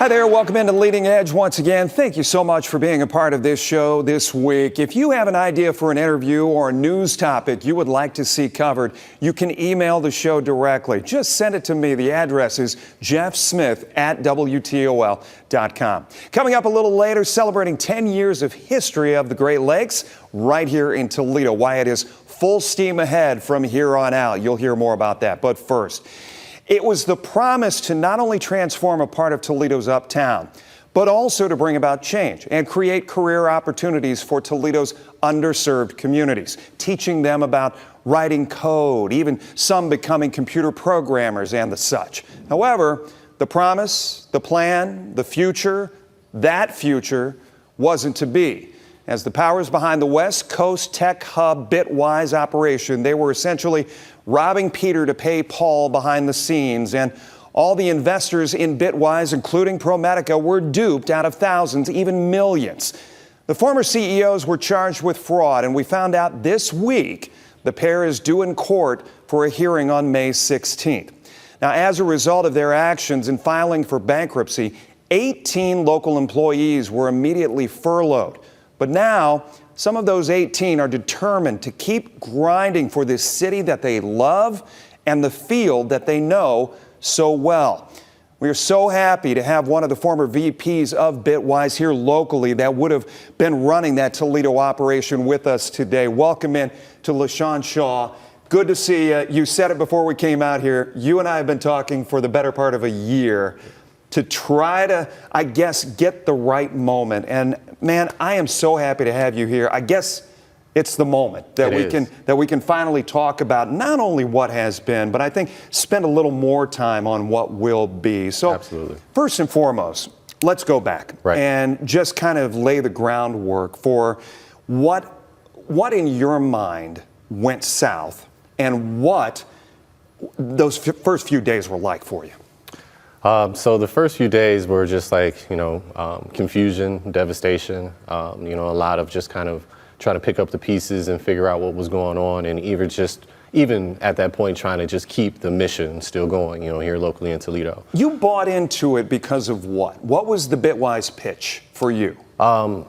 Hi there, welcome into Leading Edge once again. Thank you so much for being a part of this show this week. If you have an idea for an interview or a news topic you would like to see covered, you can email the show directly. Just send it to me. The address is jeffsmith@WTOL.com. Coming up a little later, celebrating 10 years of history of the Great Lakes right here in Toledo. Why it is full steam ahead from here on out. You'll hear more about that. But first, it was the promise to not only transform a part of Toledo's Uptown, but also to bring about change and create career opportunities for Toledo's underserved communities, teaching them about writing code, even some becoming computer programmers and the such. However, the promise, the plan, the future, that future wasn't to be. As the powers behind the West Coast tech hub Bitwise operation, they were essentially robbing Peter to pay Paul behind the scenes, and all the investors in Bitwise, including ProMedica, were duped out of thousands, even millions. The former CEOs were charged with fraud, and we found out this week the pair is due in court for a hearing on May 16th. Now, as a result of their actions in filing for bankruptcy, 18 local employees were immediately furloughed. But now, some of those 18 are determined to keep grinding for this city that they love and the field that they know so well. We are so happy to have one of the former VPs of Bitwise here locally that would have been running that Toledo operation with us today. Welcome in to Lesan Shaw. Good to see you. You said it before we came out here. You and I have been talking for the better part of a year to try to, I guess, get the right moment. And man, I am so happy to have you here. I guess it's the moment that we can finally talk about not only what has been, but I think spend a little more time on what will be. So absolutely. First and foremost, let's go back and just kind of lay the groundwork for what in your mind went south and what those first few days were like for you. So the first few days were just like, confusion, devastation, a lot of just kind of trying to pick up the pieces and figure out what was going on, and even at that point trying to just keep the mission still going, here locally in Toledo. You bought into it because of what? What was the Bitwise pitch for you?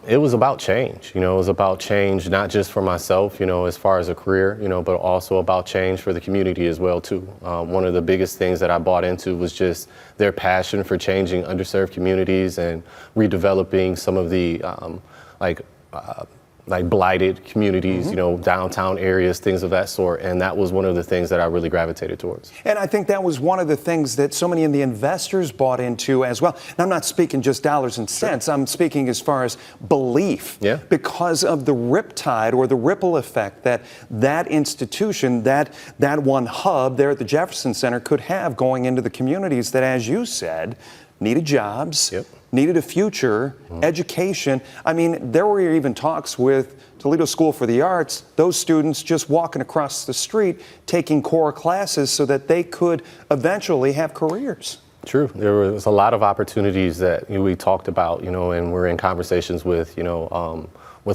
It was about change. It was about change, not just for myself, as far as a career, but also about change for the community as well, too. One of the biggest things that I bought into was just their passion for changing underserved communities and redeveloping some of the like blighted communities, downtown areas, things of that sort. And that was one of the things that I really gravitated towards. And I think that was one of the things that so many of the investors bought into as well. And I'm not speaking just dollars and cents. I'm speaking as far as belief. Yeah. Because of the riptide or the ripple effect that institution, that one hub there at the Jefferson Center could have going into the communities that, as you said, needed jobs. Yep. Needed a future, education. I mean, there were even talks with Toledo School for the Arts, those students just walking across the street, taking core classes so that they could eventually have careers. True. There was a lot of opportunities that we talked about, and we're in conversations with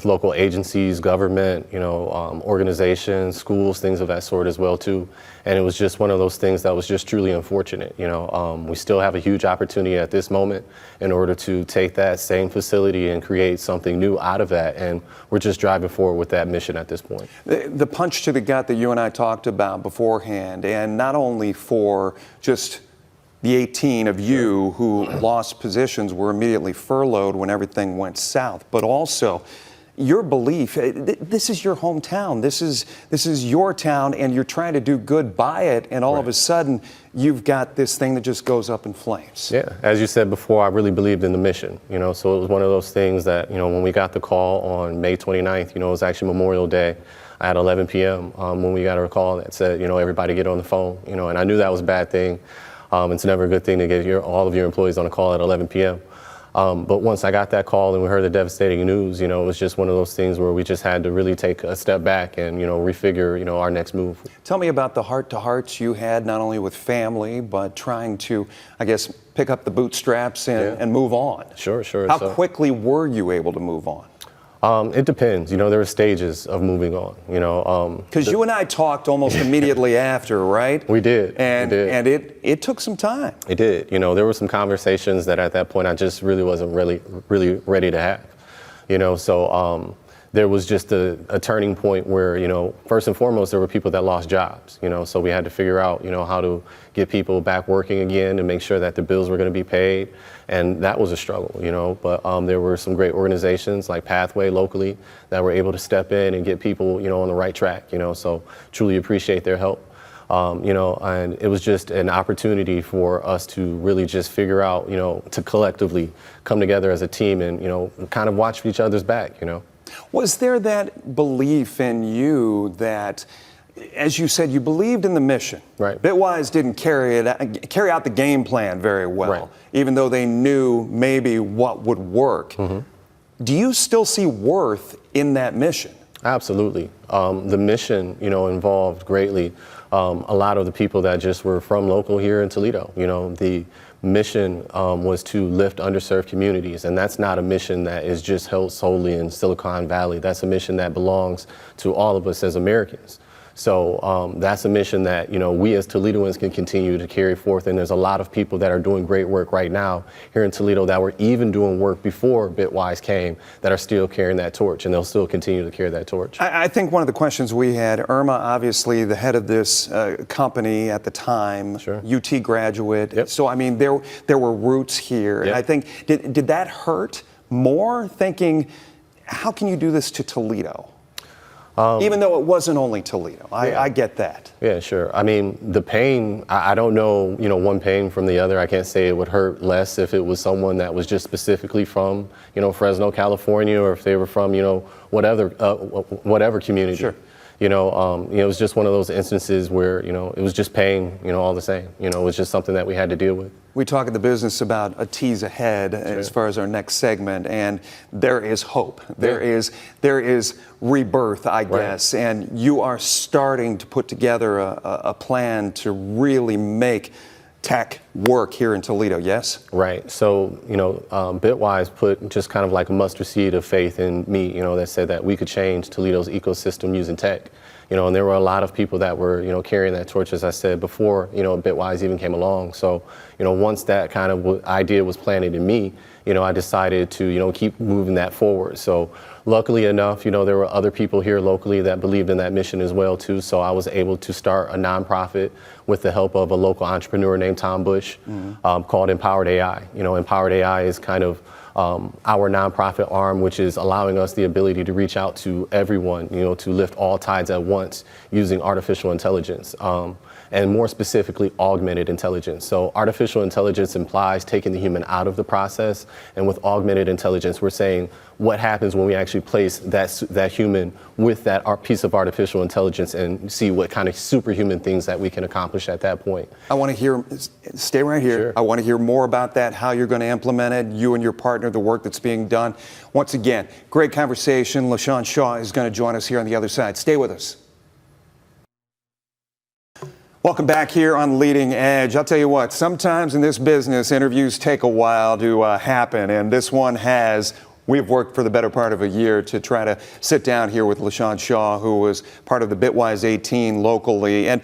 local agencies, government, organizations, schools, things of that sort as well, too. And it was just one of those things that was just truly unfortunate. We still have a huge opportunity at this moment in order to take that same facility and create something new out of that. And we're just driving forward with that mission at this point. The punch to the gut that you and I talked about beforehand, and not only for just the 18 of you who lost positions, were immediately furloughed when everything went south, but also your belief, this is your hometown, this is your town, and you're trying to do good by it, and all of a sudden you've got this thing that just goes up in flames. Yeah, as you said before, I really believed in the mission, so it was one of those things that, when we got the call on May 29th, it was actually Memorial Day at 11 p.m. When we got a call that said, everybody get on the phone, and I knew that was a bad thing. It's never a good thing to get all of your employees on a call at 11 p.m. But once I got that call and we heard the devastating news, it was just one of those things where we just had to really take a step back and, refigure, our next move. Tell me about the heart-to-hearts you had, not only with family, but trying to, I guess, pick up the bootstraps and move on. Sure. How quickly were you able to move on? It depends. There were stages of moving on. Because you and I talked almost immediately after, right? We did. And we did. and it took some time. It did. There were some conversations that at that point I just really wasn't really ready to have. So there was just a turning point where, first and foremost, there were people that lost jobs. So we had to figure out, how to get people back working again and make sure that the bills were going to be paid. And that was a struggle, but there were some great organizations like Pathway locally that were able to step in and get people, on the right track, so truly appreciate their help. And it was just an opportunity for us to really just figure out, to collectively come together as a team and, kind of watch each other's back, Was there that belief in you that, as you said, you believed in the mission? Right. Bitwise didn't carry out the game plan very well, right. Even though they knew maybe what would work. Mm-hmm. Do you still see worth in that mission? Absolutely. The mission, involved greatly a lot of the people that just were from local here in Toledo. The mission was to lift underserved communities, and that's not a mission that is just held solely in Silicon Valley. That's a mission that belongs to all of us as Americans. So that's a mission that, we as Toledoans can continue to carry forth. And there's a lot of people that are doing great work right now here in Toledo that were even doing work before Bitwise came that are still carrying that torch, and they'll still continue to carry that torch. I think one of the questions we had, Irma, obviously the head of this company at the time, Sure. UT graduate. Yep. So, I mean, there were roots here. Yep. And I think, did that hurt more, thinking, how can you do this to Toledo? Even though it wasn't only Toledo. I get that. Yeah, sure. I mean, the pain, I don't know, one pain from the other. I can't say it would hurt less if it was someone that was just specifically from, Fresno, California, or if they were from, whatever community. Sure. It was just one of those instances where, it was just pain, all the same. It was just something that we had to deal with. We talk in the business about a tease ahead as far as our next segment, and there is hope. There is rebirth, I guess, Right. and you are starting to put together a plan to really make tech work here in Toledo, yes? Right. So, Bitwise put just kind of like a mustard seed of faith in me, that said that we could change Toledo's ecosystem using tech. And there were a lot of people that were, carrying that torch, as I said, before, Bitwise even came along. So, once that kind of idea was planted in me, I decided to, keep moving that forward. So luckily enough, there were other people here locally that believed in that mission as well, too. So I was able to start a nonprofit with the help of a local entrepreneur named Tom Bush, called Empowered AI. Empowered AI is kind of our nonprofit arm, which is allowing us the ability to reach out to everyone, to lift all tides at once using artificial intelligence. And more specifically, augmented intelligence. So artificial intelligence implies taking the human out of the process. And with augmented intelligence, we're saying what happens when we actually place that human with that piece of artificial intelligence and see what kind of superhuman things that we can accomplish at that point. I want to hear, stay right here. Sure. I want to hear more about that, how you're going to implement it, you and your partner, the work that's being done. Once again, great conversation. Lesan Shaw is going to join us here on the other side. Stay with us. Welcome back here on Leading Edge. I'll tell you what, sometimes in this business, interviews take a while to happen, and this one has. We've worked for the better part of a year to try to sit down here with Lesan Shaw, who was part of the Bitwise 18 locally. And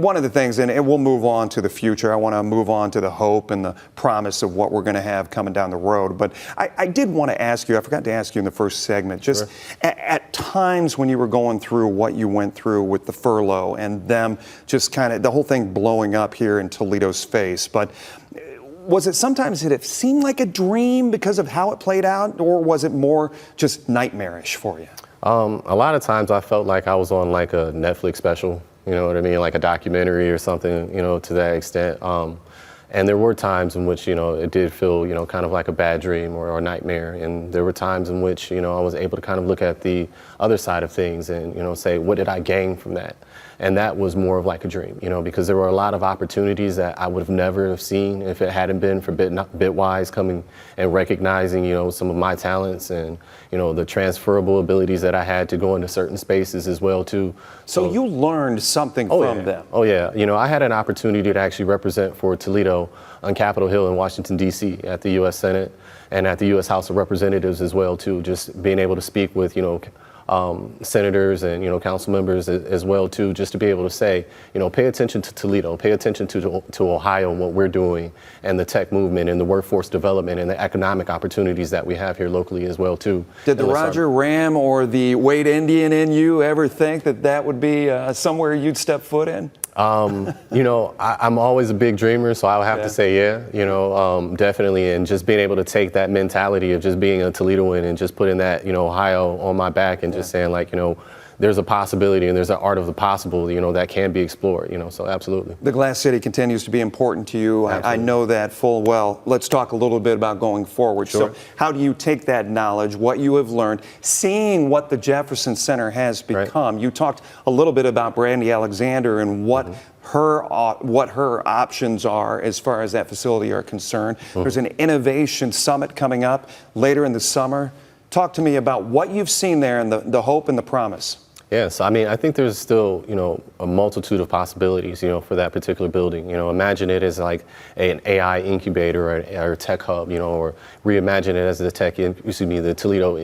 one of the things, and we'll move on to the future, I want to move on to the hope and the promise of what we're going to have coming down the road. But I did want to ask you, I forgot to ask you in the first segment, just sure. at times when you were going through what you went through with the furlough and them just kind of, the whole thing blowing up here in Toledo's face. But was it sometimes did it seem like a dream because of how it played out, or was it more just nightmarish for you? A lot of times I felt like I was on like a Netflix special, you know what I mean, like a documentary or something, to that extent. And there were times in which, it did feel, kind of like a bad dream or a nightmare. And there were times in which, I was able to kind of look at the other side of things and, say, what did I gain from that? And that was more of like a dream, because there were a lot of opportunities that I would have never have seen if it hadn't been for Bitwise coming and recognizing, some of my talents and, the transferable abilities that I had to go into certain spaces as well too. So you learned something from them. Oh yeah. I had an opportunity to actually represent for Toledo on Capitol Hill in Washington, D.C. at the U.S. Senate and at the U.S. House of Representatives as well too. Just being able to speak with, senators and council members as well too, just to be able to say, pay attention to Toledo, pay attention to Ohio and what we're doing, and the tech movement and the workforce development and the economic opportunities that we have here locally as well too. Did the Roger Ram or the Wade Indian in you ever think that would be somewhere you'd step foot in? I'm always a big dreamer, so I would have to say, definitely. And just being able to take that mentality of just being a Toledoan and just putting that, Ohio on my back and just saying like, there's a possibility and there's an art of the possible, that can be explored, so absolutely. The Glass City continues to be important to you. I know that full well. Let's talk a little bit about going forward. Sure. So how do you take that knowledge, what you have learned, seeing what the Jefferson Center has become? Right. You talked a little bit about Brandy Alexander and what her options are as far as that facility are concerned. There's an innovation summit coming up later in the summer. Talk to me about what you've seen there and the hope and the promise. Yes, I think there's still, a multitude of possibilities, for that particular building. Imagine it as like an AI incubator or a tech hub, or reimagine it as the the Toledo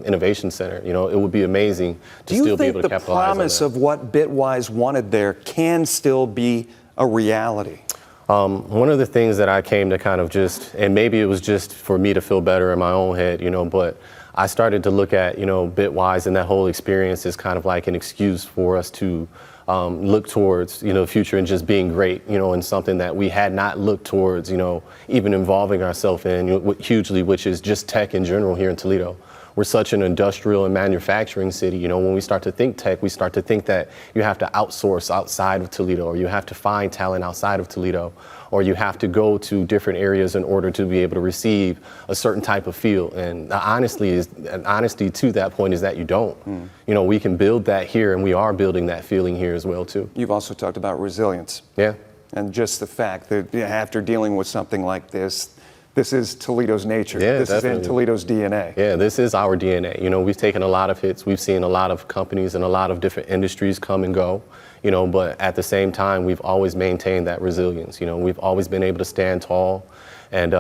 Innovation Center. It would be amazing to still be able to capitalize on that. Do you think the promise of what Bitwise wanted there can still be a reality? One of the things that I came to kind of and maybe it was just for me to feel better in my own head, but I started to look at, Bitwise and that whole experience as kind of like an excuse for us to look towards, the future and just being great, and something that we had not looked towards, even involving ourselves in hugely, which is just tech in general here in Toledo. We're such an industrial and manufacturing city. When we start to think tech, we start to think that you have to outsource outside of Toledo, or you have to find talent outside of Toledo, or you have to go to different areas in order to be able to receive a certain type of field. And the honesty to that point is that you don't. We can build that here, and we are building that feeling here as well too. You've also talked about resilience. Yeah. And just the fact that after dealing with something like this is Toledo's nature. Yeah, this definitely. Is in Toledo's DNA. Yeah, this is our DNA. We've taken a lot of hits. We've seen a lot of companies and a lot of different industries come and go, but at the same time, we've always maintained that resilience. We've always been able to stand tall and,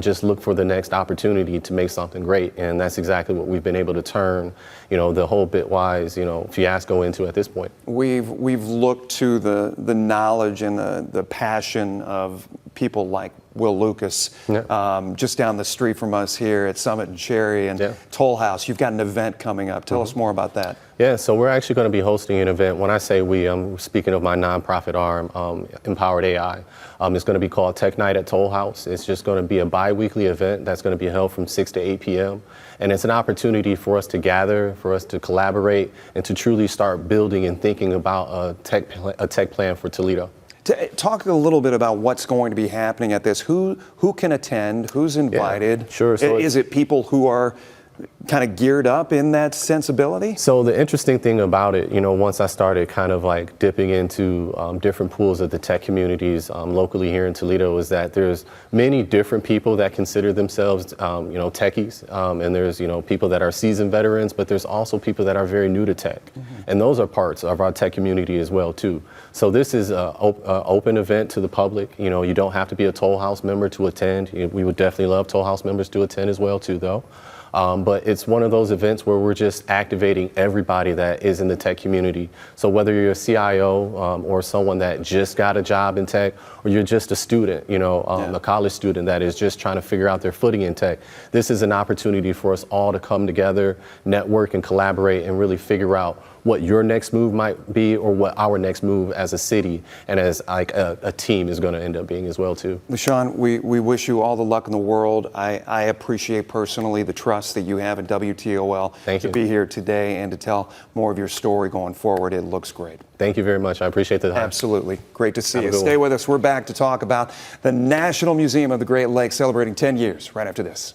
just look for the next opportunity to make something great. And that's exactly what we've been able to turn, the whole Bitwise, fiasco into at this point. We've looked to the knowledge and the passion of people like Will Lucas, just down the street from us here at Summit and Cherry and Toll House. You've got an event coming up. Tell us more about that. Yeah, so we're actually going to be hosting an event. When I say we, I'm speaking of my nonprofit arm, Empowered AI. It's going to be called Tech Night at Toll House. It's just going to be a bi-weekly event that's going to be held from 6 to 8 p.m. And it's an opportunity for us to gather, for us to collaborate, and to truly start building and thinking about a tech plan for Toledo. Talk a little bit about what's going to be happening at this. Who can attend? Who's invited? Yeah, sure. So is it people who are kind of geared up in that sensibility? So the interesting thing about it, once I started kind of like dipping into different pools of the tech communities locally here in Toledo, is that there's many different people that consider themselves, techies, and there's, people that are seasoned veterans, but there's also people that are very new to tech. And those are parts of our tech community as well, too. So this is an open event to the public. You don't have to be a Toll House member to attend. We would definitely love Toll House members to attend as well, too, though. But it's one of those events where we're just activating everybody that is in the tech community. So whether you're a CIO or someone that just got a job in tech, or you're just a student, a college student that is just trying to figure out their footing in tech, this is an opportunity for us all to come together, network and collaborate and really figure out what your next move might be, or what our next move as a city and as like a team is going to end up being as well too. LeSean, we wish you all the luck in the world. I appreciate personally the trust that you have in WTOL to be here today and to tell more of your story going forward. It looks great. Thank you very much. I appreciate the time. Absolutely. Great to see you. Stay with us. We're back to talk about the National Museum of the Great Lakes celebrating 10 years right after this.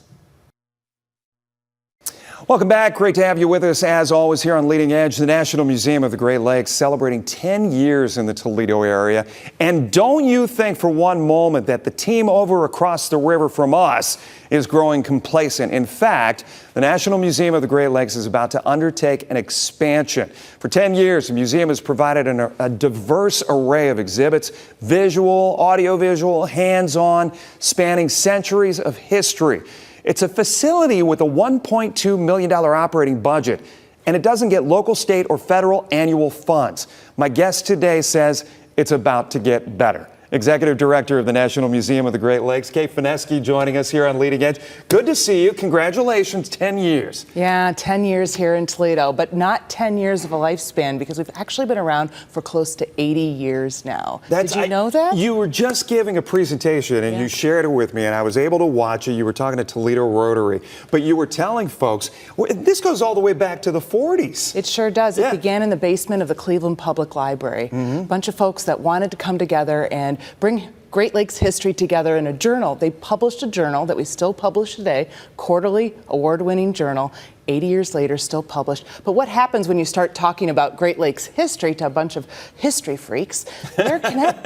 Welcome back. Great to have you with us as always here on Leading Edge, the National Museum of the Great Lakes, celebrating 10 years in the Toledo area. And don't you think for one moment that the team over across the river from us is growing complacent. In fact, the National Museum of the Great Lakes is about to undertake an expansion. For 10 years, the museum has provided a diverse array of exhibits, visual, audiovisual, hands-on, spanning centuries of history. It's a facility with a $1.2 million operating budget, and it doesn't get local, state, or federal annual funds. My guest today says it's about to get better. Executive Director of the National Museum of the Great Lakes, Kate Fineske, joining us here on Leading Edge. Good to see you. Congratulations, 10 years. Yeah, 10 years here in Toledo, but not 10 years of a lifespan, because we've actually been around for close to 80 years now. Did you know that? You were just giving a presentation and you shared it with me, and I was able to watch it. You were talking to Toledo Rotary, but you were telling folks, this goes all the way back to the 40s. It sure does. It began in the basement of the Cleveland Public Library. A bunch of folks that wanted to come together and bring Great Lakes history together in a journal. They published a journal that we still publish today, quarterly award-winning journal, 80 years later, still published. But what happens when you start talking about Great Lakes history to a bunch of history freaks? They're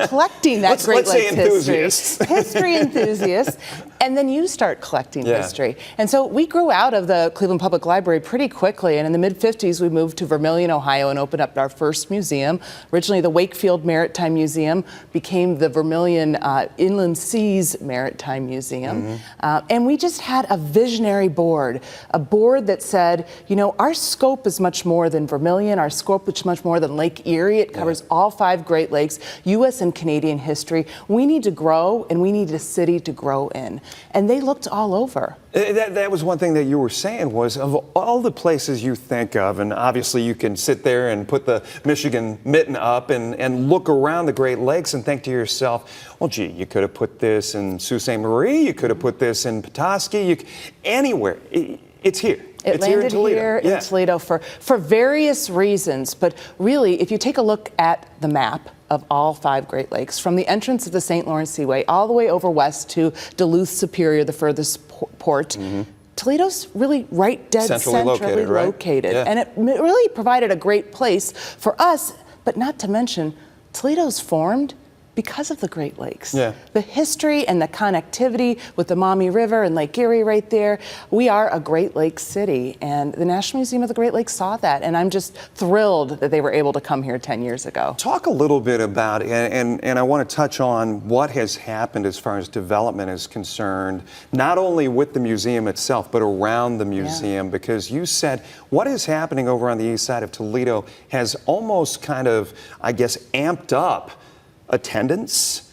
collecting that Great Lakes history. History enthusiasts. And then you start collecting history. And so we grew out of the Cleveland Public Library pretty quickly. And in the mid-50s, we moved to Vermilion, Ohio, and opened up our first museum. Originally, the Wakefield Maritime Museum became the Vermilion Inland Seas Maritime Museum. And we just had a visionary board, a board that said, you know, our scope is much more than Vermilion, our scope is much more than Lake Erie. It covers all 5 Great Lakes, U.S. and Canadian history. We need to grow, and we need a city to grow in. And they looked all over. That was one thing that you were saying, was of all the places you think of, and obviously you can sit there and put the Michigan mitten up and look around the Great Lakes and think to yourself, well, gee, you could have put this in Sault Ste. Marie, you could have put this in Petoskey, anywhere. It's here. It landed here in Toledo for various reasons, but really, if you take a look at the map of all 5 Great Lakes, from the entrance of the St. Lawrence Seaway all the way over west to Duluth Superior, the furthest port, Toledo's really right dead centrally located. And it really provided a great place for us, but not to mention, Toledo's formed because of the Great Lakes. The history and the connectivity with the Maumee River and Lake Erie right there. We are a Great Lakes city, and the National Museum of the Great Lakes saw that, and I'm just thrilled that they were able to come here 10 years ago. Talk a little bit about, and I want to touch on what has happened as far as development is concerned, not only with the museum itself, but around the museum, because you said what is happening over on the east side of Toledo has almost kind of, I guess, amped up attendance,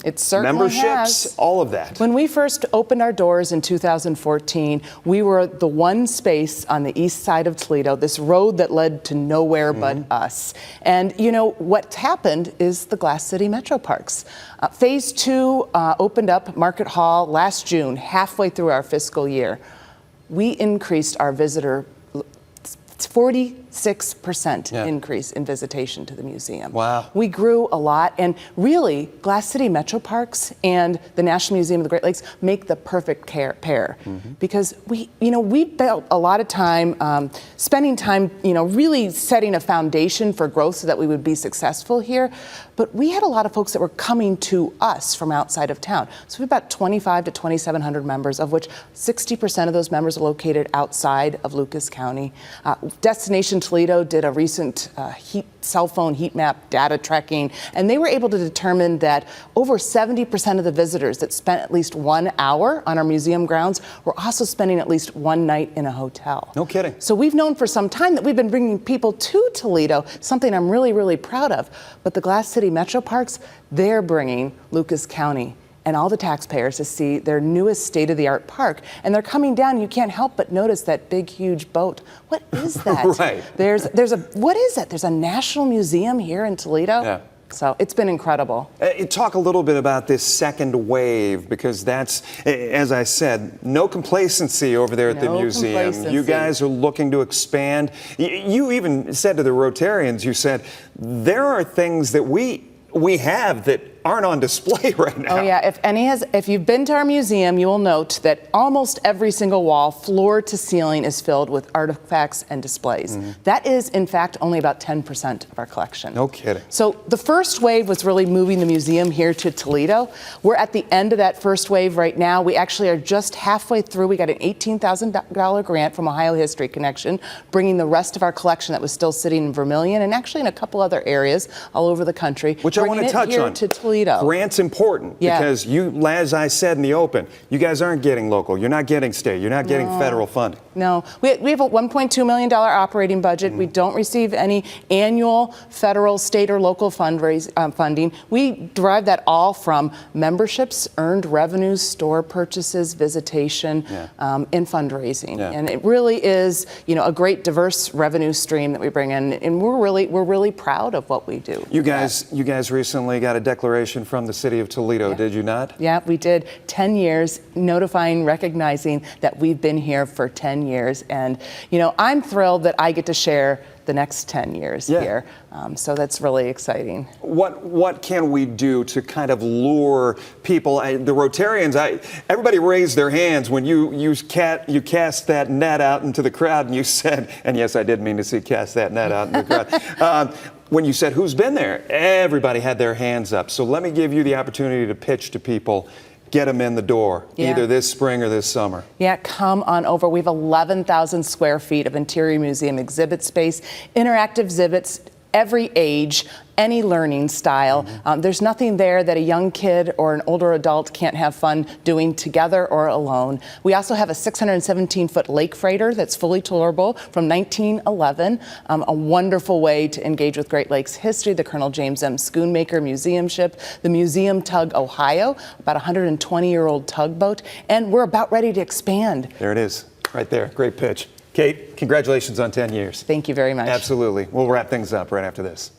It certainly memberships, has. all of that. When we first opened our doors in 2014, we were the one space on the east side of Toledo, this road that led to nowhere but us. And you know, what's happened is the Glass City Metro Parks. Phase 2 opened up Market Hall last June, halfway through our fiscal year. We increased our visitor 46% increase in visitation to the museum. Wow. We grew a lot, and really, Glass City Metro Parks and the National Museum of the Great Lakes make the perfect pair, because we built a lot of time, spending time, really setting a foundation for growth so that we would be successful here. But we had a lot of folks that were coming to us from outside of town. So we have about 2,500 to 2,700 members, of which 60% of those members are located outside of Lucas County. Destination Toledo did a recent cell phone heat map data tracking, and they were able to determine that over 70% of the visitors that spent at least 1 hour on our museum grounds were also spending at least 1 night in a hotel. No kidding. So we've known for some time that we've been bringing people to Toledo, something I'm really, really proud of. But the Glass City Metro Parks, they're bringing Lucas County and all the taxpayers to see their newest state-of-the-art park. And they're coming down, you can't help but notice that big, huge boat. What is that? What is that? There's a national museum here in Toledo? So it's been incredible. Talk a little bit about this second wave, because that's, as I said, no complacency over there at the museum. You guys are looking to expand. You even said to the Rotarians, you said, there are things that we have that aren't on display right now. Oh yeah, if you've been to our museum, you will note that almost every single wall, floor to ceiling, is filled with artifacts and displays. That is, in fact, only about 10% of our collection. No kidding. So the first wave was really moving the museum here to Toledo. We're at the end of that first wave right now. We actually are just halfway through. We got an $18,000 grant from Ohio History Connection, bringing the rest of our collection that was still sitting in Vermilion and actually in a couple other areas all over the country. Which I want to touch on. To Toledo. Grant's important because you, as I said in the open, you guys aren't getting local. You're not getting state. You're not getting federal funding. No, we have a $1.2 million operating budget. We don't receive any annual federal, state, or local funding. We derive that all from memberships, earned revenues, store purchases, visitation, and fundraising. And it really is, a great diverse revenue stream that we bring in, and we're really proud of what we do. You guys recently got a declaration from the city of Toledo, did you not? Yeah, we did. 10 years, notifying, recognizing that we've been here for 10 years. And, I'm thrilled that I get to share the next 10 years here. So that's really exciting. What can we do to kind of lure people? The Rotarians, everybody raised their hands when you cast that net out into the crowd and you said, and yes, I did mean to say cast that net out into the crowd. When you said, who's been there? Everybody had their hands up. So let me give you the opportunity to pitch to people. Get them in the door, either this spring or this summer. Yeah, come on over. We have 11,000 square feet of interior museum exhibit space, interactive exhibits, every age, any learning style. There's nothing there that a young kid or an older adult can't have fun doing together or alone. We also have a 617-foot lake freighter that's fully tourable from 1911, a wonderful way to engage with Great Lakes history, the Colonel James M. Schoonmaker Museum ship, the Museum Tug Ohio, about a 120-year-old tugboat, and we're about ready to expand. There it is, right there. Great pitch. Kate, congratulations on 10 years. Thank you very much. Absolutely. We'll wrap things up right after this.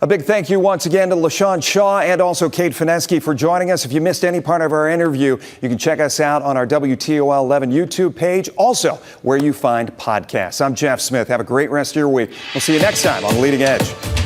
A big thank you once again to Lesan Shaw and also Kate Fineske for joining us. If you missed any part of our interview, you can check us out on our WTOL 11 YouTube page, also where you find podcasts. I'm Jeff Smith. Have a great rest of your week. We'll see you next time on Leading Edge.